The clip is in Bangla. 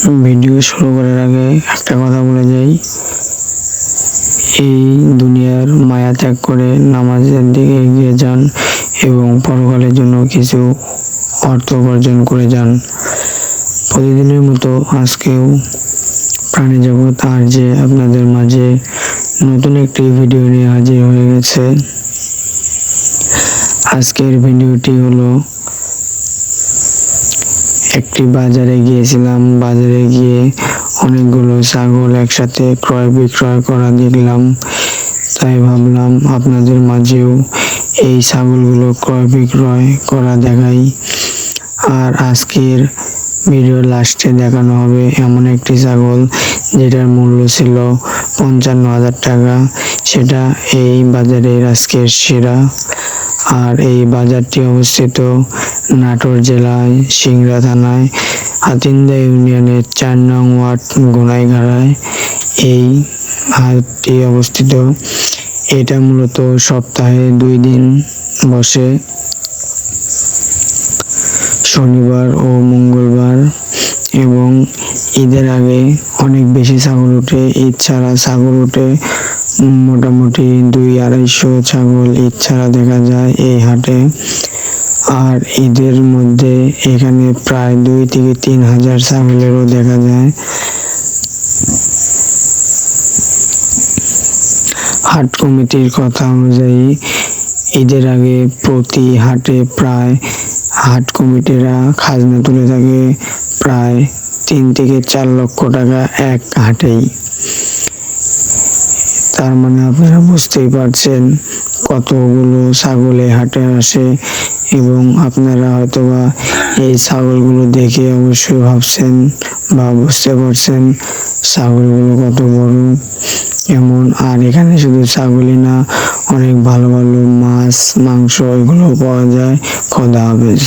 ভিডিও শুরু করার আগে একটা কথা বলে যাই, এই দুনিয়ার মায়া ত্যাগ করে নামাজের দিকে এগিয়ে যান এবং পরকালের জন্য কিছু অর্থ উপার্জন করে যান। প্রতিদিনের মতো আজকেও প্রাণী জগৎ আর যে আপনাদের মাঝে নতুন একটি ভিডিও নিয়ে হাজির হয়ে গেছে। আজকের ভিডিওটি হলো, একটি বাজারে গিয়েছিলাম। বাজারে গিয়ে অনেকগুলো ছাগল একসাথে ক্রয় বিক্রয় করা দেখলাম, তাই ভাবলাম আপনাদের মাঝেও এই ছাগলগুলো ক্রয় বিক্রয় করা দেখাই। আর আজকের ভিডিওর লাস্টে দেখানো হবে এমন একটি ছাগল যেটার মূল্য ছিল 55,000 টাকা। সেটা এই বাজারের আজকের সেরা। আর এই বাজারটি অবস্থিত নাটোর জেলায় সিংড়া থানায় হাতিন্দা ইউনিয়নের 4 নং ওয়ার্ড গোনাইঘাড়ায় এই হাটটি অবস্থিত। এটা মূলত সপ্তাহে 2 দিন বসে, শনিবার ও মঙ্গলবার, এবং ঈদের আগে অনেক বেশি ছাগল ওঠে। ঈদ ছাড়া ছাগল ওঠে মোটামুটি 200-250 ছাগল ঈদ ছাড়া দেখা যায় এই হাটে। আর ঈদের মধ্যে এখানে প্রায় 2 থেকে 3 হাজার ছাগলেরও দেখা যায়। হাট কমিটির কথা অনুযায়ী ঈদের আগে প্রতি হাটে প্রায় হাট কমিটিরা খাজনা তুলে থাকে প্রায় 3 থেকে 4 লক্ষ টাকা এক হাটেই। তার মানে আপনারা বুঝতেই পারছেন কতগুলো ছাগল এই হাটে আসে। এবং আপনারা হয়তোবা এই ছাগলগুলো দেখে অবশ্যই ভাবছেন বা বুঝতে পারছেন ছাগলগুলো কত বড় এমন। আর এখানে শুধু ছাগলই না, অনেক ভালো ভালো মাছ, মাংস এগুলো পাওয়া যায়। খোদা হাফেজ।